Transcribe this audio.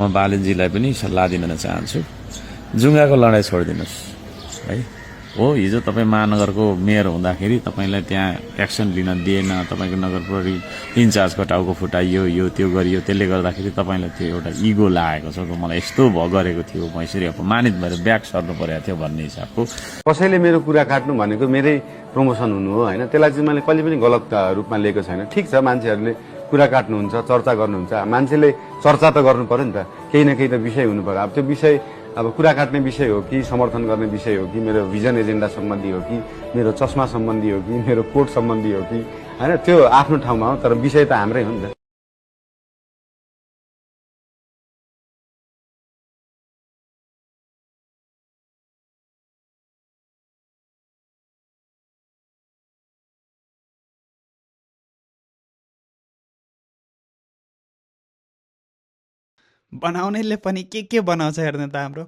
म बालनजीलाई पनि सल्लाह दिन चाहन्छु, जुङ्गाको लडाइँ छोडिदिनुहोस् है। हो, हिजो तपाईँ महानगरको मेयर हुँदाखेरि तपाईँलाई त्यहाँ एक्सन लिन दिएन, तपाईँको नगर प्रहरी इन्चार्जको टाउको फुटाइयो, यो त्यो गरियो, त्यसले गर्दाखेरि तपाईँलाई त्यो एउटा इगो लागेको छ, मलाई यस्तो गरेको थियो, म यसरी अपमानित भएर ब्याक सर्नु परेको थियो भन्ने हिसाबको। कसैले मेरो कुरा काट्नु भनेको मेरै प्रमोसन हुनु हो होइन, त्यसलाई चाहिँ मैले कहिले पनि गलत रूपमा लिएको छैन। ठिक छ, मान्छेहरूले कुरा काट्नुहुन्छ, चर्चा गर्नुहुन्छ, मान्छेले चर्चा त गर्नु पर्यो नि त, केही न केही त विषय हुनु पर्यो। अब त्यो विषय अब कुरा काट्ने विषय हो कि समर्थन गर्ने विषय हो कि मेरो भिजन एजेन्डा सम्बन्धी हो कि मेरो चस्मा सम्बन्धी हो कि मेरो कोट सम्बन्धी हो कि होइन, त्यो आफ्नो ठाउँमा हो, तर विषय त हाम्रै हो नि त। बनाउनेले पनि के बनाउँछ हेर्नु त हाम्रो।